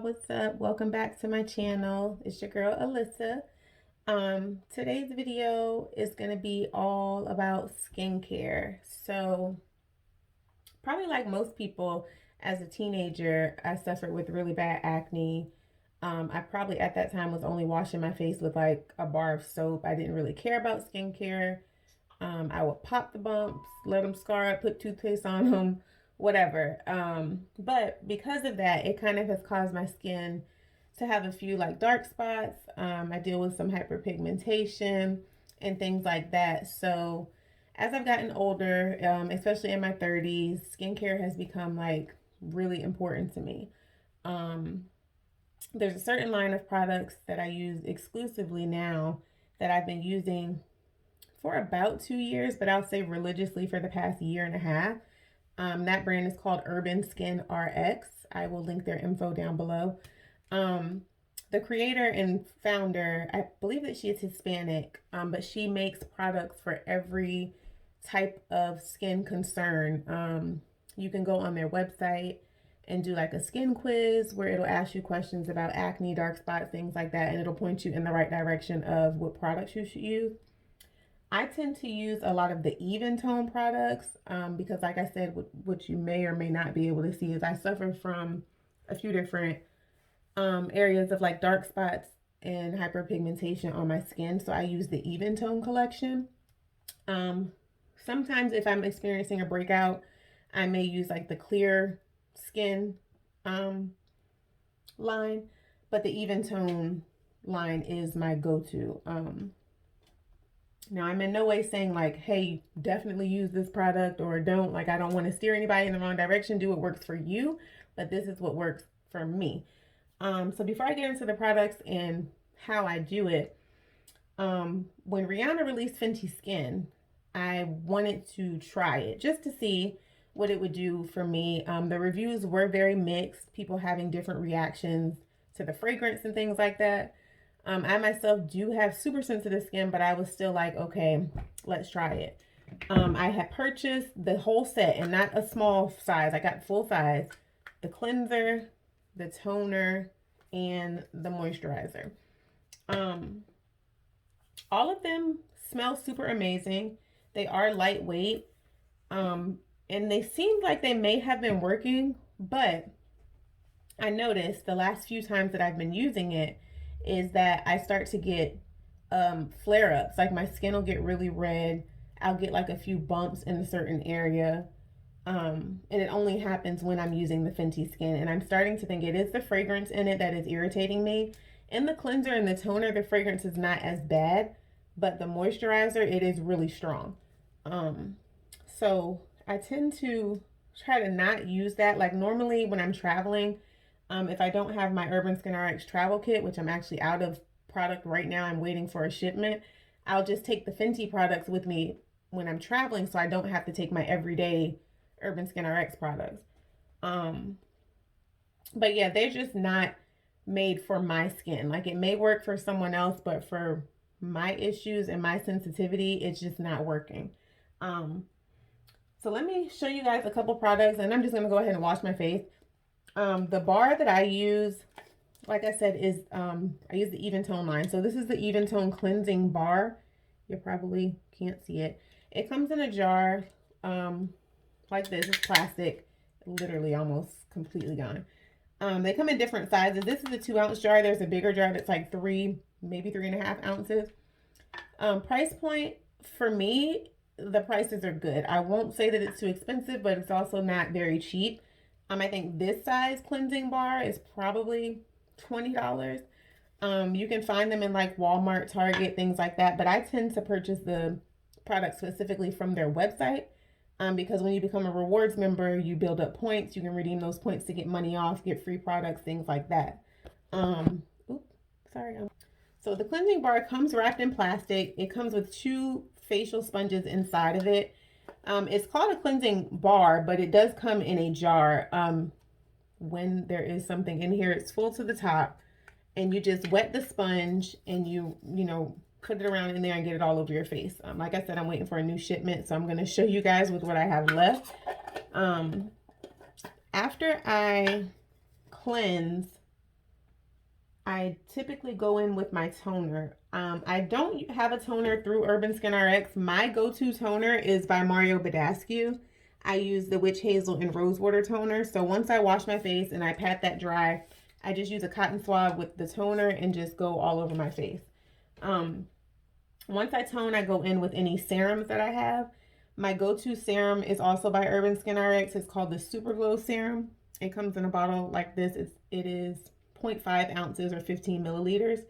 what's up? Welcome back to my channel. It's your girl Alyssa. Today's video is going to be all about skincare. So probably like most people, as a teenager, I suffered with really bad acne. I probably at that time was only washing my face with like a bar of soap. I didn't really care about skincare. I would pop the bumps, let them scar up, put toothpaste on them, whatever. But because of that, it kind of has caused my skin to have a few like dark spots. I deal with some hyperpigmentation and things like that. So as I've gotten older, especially in my 30s, skincare has become like really important to me. Um, there's a certain line of products that I use exclusively now that I've been using for about 2 years, but I'll say religiously for the past year and a half. That brand is called Urban Skin RX. I will link their info down below. The creator and founder, I believe that she is Hispanic, but she makes products for every type of skin concern. You can go on their website and do like a skin quiz where it'll ask you questions about acne, dark spots, things like that, and it'll point you in the right direction of what products you should use. I tend to use a lot of the even tone products because, like I said, what you may or may not be able to see is I suffer from a few different areas of like dark spots and hyperpigmentation on my skin. So I use the even tone collection. Sometimes if I'm experiencing a breakout, I may use like the clear skin line, but the even tone line is my go-to. Now, I'm in no way saying like, hey, definitely use this product or don't. Like, I don't want to steer anybody in the wrong direction. Do what works for you, but this is what works for me. So before I get into the products and how I do it, when Rihanna released Fenty Skin, I wanted to try it just to see what it would do for me. The reviews were very mixed, people having different reactions to the fragrance and things like that. I myself do have super sensitive skin, but I was still like, okay, let's try it. I had purchased the whole set and not a small size. I got full size, the cleanser, the toner, and the moisturizer. All of them smell super amazing. They are lightweight. And they seemed like they may have been working, but I noticed the last few times that I've been using it, is that I start to get flare-ups. Like my skin will get really red. I'll get like a few bumps in a certain area. And it only happens when I'm using the Fenty Skin. And I'm starting to think it is the fragrance in it that is irritating me. In the cleanser and the toner, the fragrance is not as bad, but the moisturizer, it is really strong. So I tend to try to not use that. Like normally when I'm traveling, if I don't have my Urban Skin RX travel kit, which I'm actually out of product right now, I'm waiting for a shipment, I'll just take the Fenty products with me when I'm traveling so I don't have to take my everyday Urban Skin RX products. But yeah, they're just not made for my skin. Like it may work for someone else, but for my issues and my sensitivity, it's just not working. So let me show you guys a couple products and I'm just going to go ahead and wash my face. The bar that I use, like I said, is I use the Even Tone line. So this is the Even Tone cleansing bar. You probably can't see it. It comes in a jar like this. It's plastic, literally almost completely gone. They come in different sizes. This is a 2-ounce jar. There's a bigger jar that's like 3, maybe 3.5 ounces. Price point for me, the prices are good. I won't say that it's too expensive, but it's also not very cheap. I think this size cleansing bar is probably $20. You can find them in like Walmart, Target, things like that. But I tend to purchase the products specifically from their website because when you become a rewards member, you build up points. You can redeem those points to get money off, get free products, things like that. Oops, sorry. So the cleansing bar comes wrapped in plastic. It comes with 2 facial sponges inside of it. It's called a cleansing bar, but it does come in a jar. When there is something in here, it's full to the top, and you just wet the sponge and you put it around in there and get it all over your face. Like I said, I'm waiting for a new shipment, so I'm going to show you guys with what I have left. After I cleanse, I typically go in with my toner. I don't have a toner through Urban Skin RX. My go-to toner is by Mario Badescu. I use the Witch Hazel and Rosewater toner. So once I wash my face and I pat that dry, I just use a cotton swab with the toner and just go all over my face. Once I tone, I go in with any serums that I have. My go-to serum is also by Urban Skin RX. It's called the Super Glow Serum. It comes in a bottle like this. It is 0.5 ounces or 15 milliliters.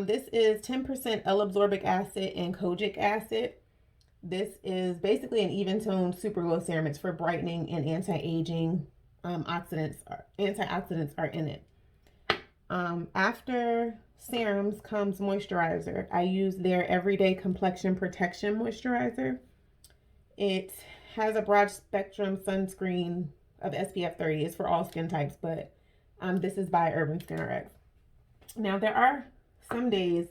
This is 10% L-absorbic acid and kojic acid. This is basically an even tone super glow serum. It's for brightening and anti-aging. Antioxidants are in it. After serums comes moisturizer. I use their Everyday Complexion Protection Moisturizer. It has a broad spectrum sunscreen of SPF 30. It's for all skin types, but this is by Urban Skin RX. Now, there are some days,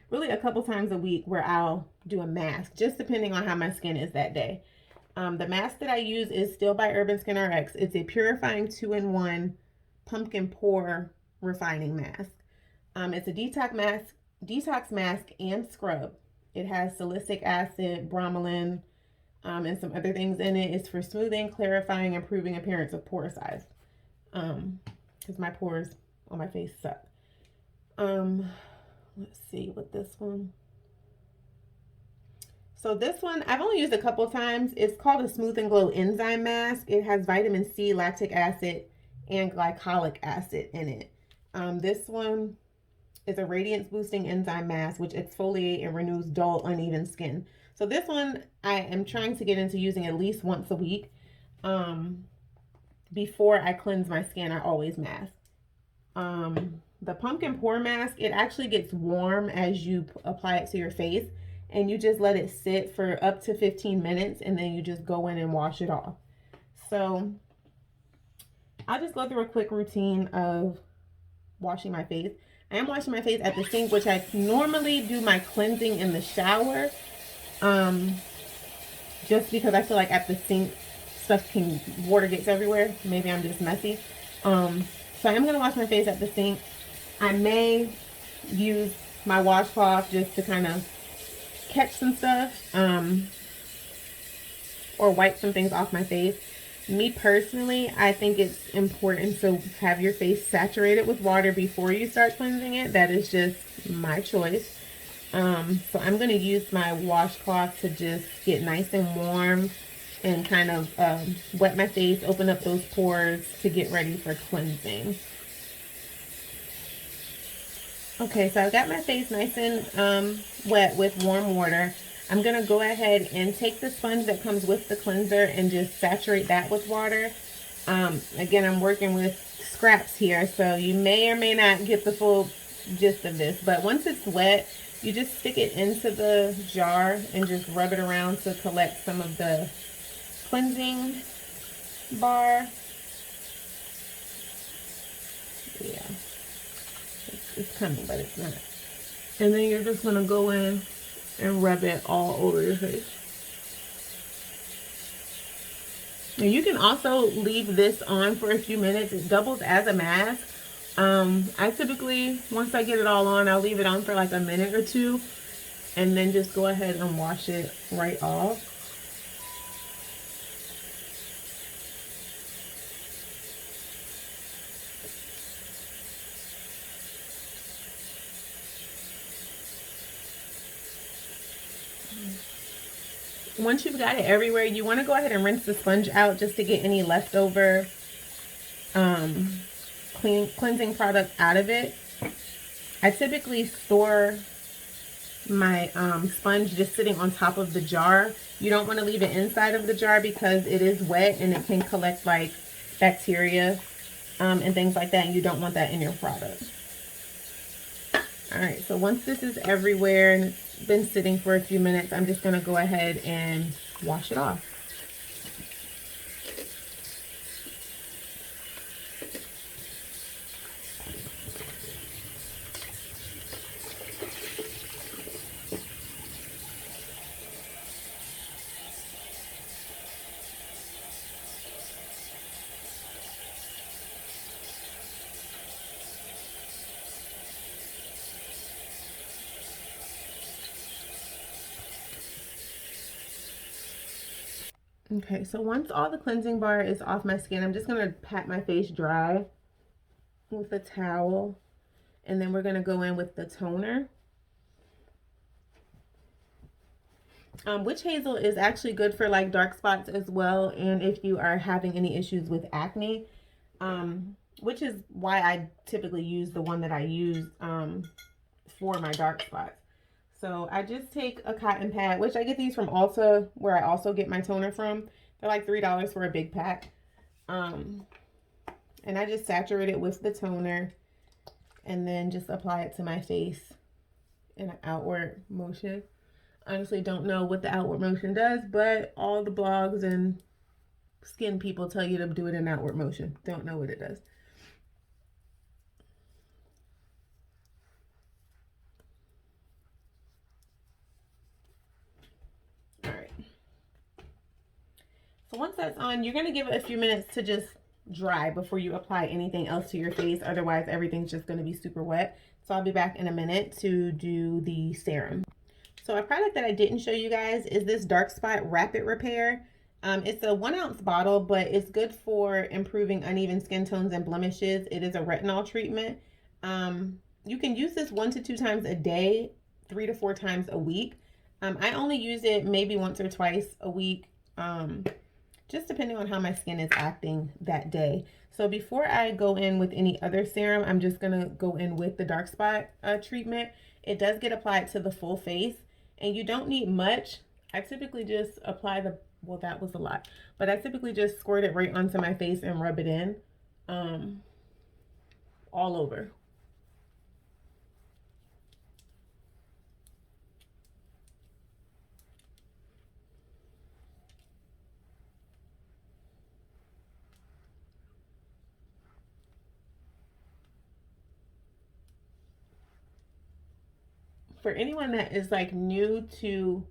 really a couple times a week, where I'll do a mask, just depending on how my skin is that day. The mask that I use is still by Urban Skin RX. It's a purifying 2-in-1 pumpkin pore refining mask. It's a detox mask and scrub. It has salicylic acid, bromelain, and some other things in it. It's for smoothing, clarifying, improving appearance of pore size. Because my pores on my face suck. Let's see with this one. So this one, I've only used a couple times. It's called a Smooth and Glow Enzyme Mask. It has vitamin C, lactic acid, and glycolic acid in it. This one is a radiance boosting enzyme mask which exfoliates and renews dull, uneven skin. So this one I am trying to get into using at least once a week. Before I cleanse my skin, I always mask. The pumpkin pore mask, it actually gets warm as you apply it to your face, and you just let it sit for up to 15 minutes, and then you just go in and wash it off. So I'll just go through a quick routine of washing my face. I am washing my face at the sink, which I normally do my cleansing in the shower. Just because I feel like at the sink, water gets everywhere. Maybe I'm just messy. So I am going to wash my face at the sink. I may use my washcloth just to kind of catch some stuff, or wipe some things off my face. Me personally, I think it's important to have your face saturated with water before you start cleansing it. That is just my choice. So I'm going to use my washcloth to just get nice and warm and kind of wet my face, open up those pores to get ready for cleansing. Okay, so I've got my face nice and wet with warm water. I'm going to go ahead and take the sponge that comes with the cleanser and just saturate that with water. Again, I'm working with scraps here, so you may or may not get the full gist of this. But once it's wet, you just stick it into the jar and just rub it around to collect some of the cleansing bar. Yeah, it's coming, but it's not. And then you're just going to go in and rub it all over your face. Now you can also leave this on for a few minutes. It doubles as a mask. I typically, once I get it all on, I'll leave it on for like a minute or two and then just go ahead and wash it right off. Once you've got it everywhere, you want to go ahead and rinse the sponge out just to get any leftover cleansing product out of it. I typically store my sponge just sitting on top of the jar. You don't want to leave it inside of the jar because it is wet and it can collect like bacteria and things like that, and you don't want that in your product. Alright, so once this is everywhere and it's been sitting for a few minutes, I'm just going to go ahead and wash it off. Okay, so once all the cleansing bar is off my skin, I'm just going to pat my face dry with a towel. And then we're going to go in with the toner. Witch hazel is actually good for like dark spots as well. And if you are having any issues with acne, which is why I typically use the one that I use for my dark spots. So I just take a cotton pad, which I get these from Ulta, where I also get my toner from. They're like $3 for a big pack. And I just saturate it with the toner and then just apply it to my face in an outward motion. Honestly, don't know what the outward motion does, but all the blogs and skin people tell you to do it in outward motion. Don't know what it does. All right. So once that's on, you're going to give it a few minutes to just dry before you apply anything else to your face. Otherwise, everything's just going to be super wet. So I'll be back in a minute to do the serum. So a product that I didn't show you guys is this Dark Spot Rapid Repair. It's a 1 ounce bottle, but it's good for improving uneven skin tones and blemishes. It is a retinol treatment. You can use this 1 to 2 times a day, 3 to 4 times a week. I only use it maybe once or twice a week, just depending on how my skin is acting that day. So before I go in with any other serum, I'm just going to go in with the Dark Spot treatment. It does get applied to the full face. And you don't need much. I typically just apply the, well, that was a lot, but I typically just squirt it right onto my face and rub it in all over. For anyone that is like new to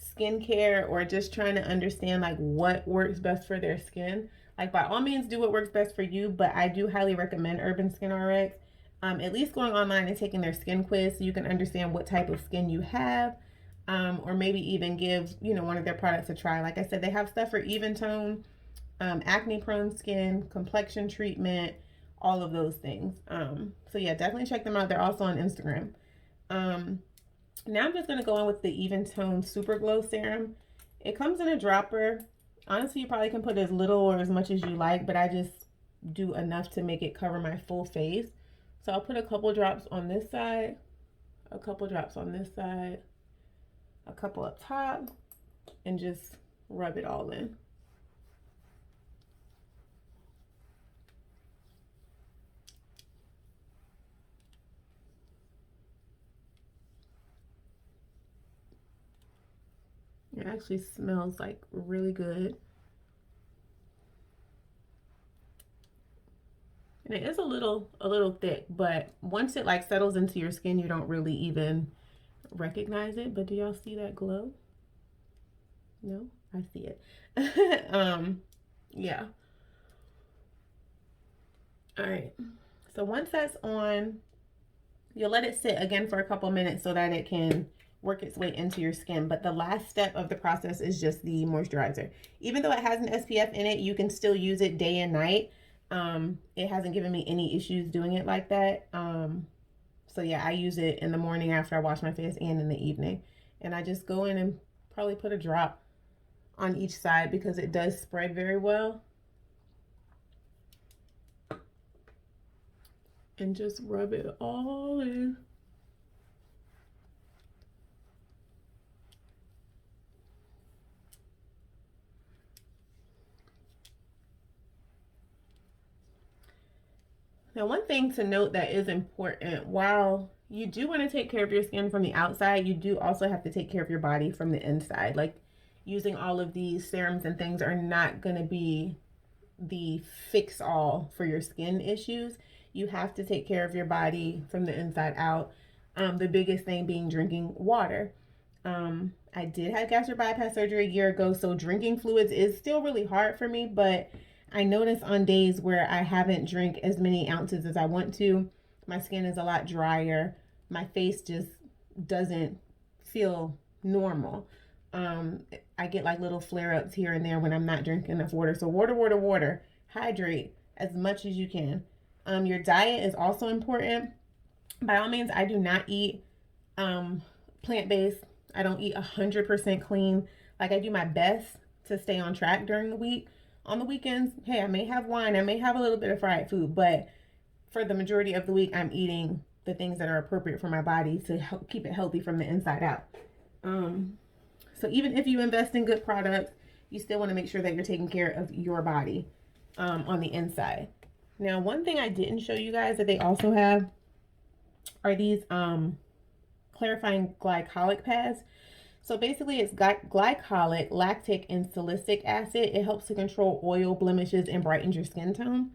skincare or just trying to understand like what works best for their skin, like by all means do what works best for you, but I do highly recommend Urban Skin RX. At least going online and taking their skin quiz so you can understand what type of skin you have, or maybe even give one of their products a try. Like I said, they have stuff for even tone, acne prone skin, complexion treatment, all of those things. So yeah, definitely check them out. They're also on Instagram. Now I'm just going to go in with the Even Tone Super Glow Serum. It comes in a dropper. Honestly, you probably can put as little or as much as you like, but I just do enough to make it cover my full face. So I'll put a couple drops on this side, a couple drops on this side, a couple up top, and just rub it all in. It actually smells like really good. And it is a little thick, but once it like settles into your skin, you don't really even recognize it. But do y'all see that glow? No, I see it. Yeah. All right. So once that's on, you'll let it sit again for a couple minutes so that it can work its way into your skin. But the last step of the process is just the moisturizer. Even though it has an SPF in it, you can still use it day and night. It hasn't given me any issues doing it like that. So yeah, I use it in the morning after I wash my face and in the evening. And I just go in and probably put a drop on each side because it does spread very well. And just rub it all in. Now, one thing to note that is important, while you do want to take care of your skin from the outside, you do also have to take care of your body from the inside. Like using all of these serums and things are not going to be the fix all for your skin issues. You have to take care of your body from the inside out. The biggest thing being drinking water. I did have gastric bypass surgery a year ago, so drinking fluids is still really hard for me, but I notice on days where I haven't drank as many ounces as I want to, my skin is a lot drier. My face just doesn't feel normal. I get like little flare-ups here and there when I'm not drinking enough water. So water, water, water. Hydrate as much as you can. Your diet is also important. By all means, I do not eat plant-based. I don't eat 100% clean. Like, I do my best to stay on track during the week. On the weekends, hey, I may have wine, I may have a little bit of fried food, but for the majority of the week, I'm eating the things that are appropriate for my body to help keep it healthy from the inside out. So even if you invest in good products, you still want to make sure that you're taking care of your body on the inside. Now, one thing I didn't show you guys that they also have are these clarifying glycolic pads. So basically it's got glycolic, lactic, and salicylic acid. It helps to control oil, blemishes, and brightens your skin tone.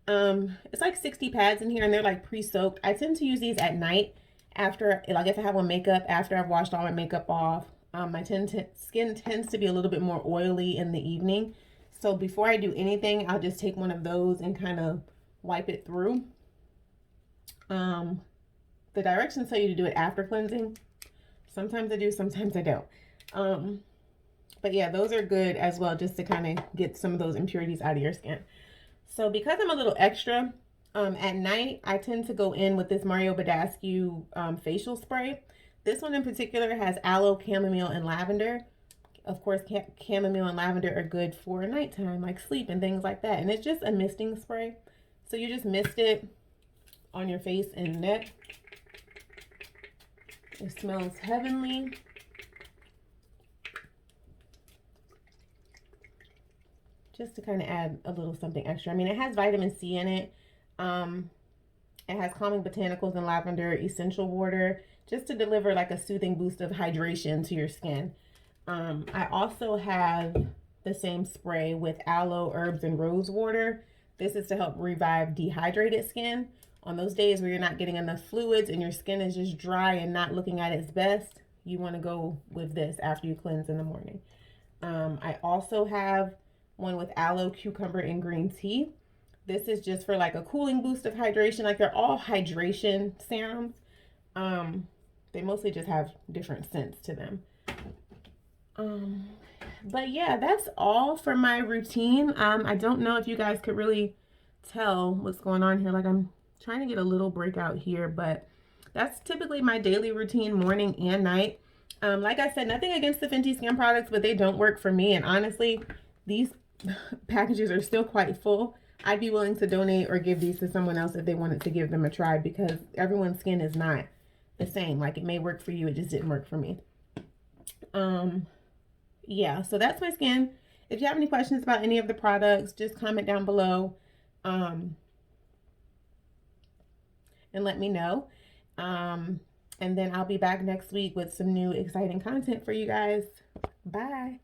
It's like 60 pads in here, and they're like pre-soaked. I tend to use these at night after, like if I have on makeup, after I've washed all my makeup off. My skin tends to be a little bit more oily in the evening. So before I do anything, I'll just take one of those and kind of wipe it through. The directions tell you to do it after cleansing. Sometimes I do, sometimes I don't. But yeah, those are good as well, just to kind of get some of those impurities out of your skin. So because I'm a little extra, at night, I tend to go in with this Mario Badescu facial spray. This one in particular has aloe, chamomile, and lavender. Of course, chamomile and lavender are good for nighttime, like sleep and things like that. And it's just a misting spray. So you just mist it on your face and neck. It smells heavenly. Just to kind of add a little something extra. I mean, it has vitamin C in it. It has calming botanicals and lavender essential water, just to deliver like a soothing boost of hydration to your skin. I also have the same spray with aloe, herbs, and rose water. This is to help revive dehydrated skin. On those days where you're not getting enough fluids and your skin is just dry and not looking at its best, you want to go with this after you cleanse in the morning. I also have one with aloe, cucumber, and green tea. This is just for like a cooling boost of hydration. Like, they're all hydration serums. They mostly just have different scents to them. But yeah, that's all for my routine. I don't know if you guys could really tell what's going on here. Like, I'm trying to get a little breakout here, but that's typically my daily routine, morning and night. Like I said, nothing against the Fenty skin products, but they don't work for me. And honestly, these packages are still quite full. I'd be willing to donate or give these to someone else if they wanted to give them a try, because everyone's skin is not the same. Like, it may work for you, it just didn't work for me. Yeah, so that's my skin. If you have any questions about any of the products, just comment down below and let me know. And then I'll be back next week with some new exciting content for you guys. Bye.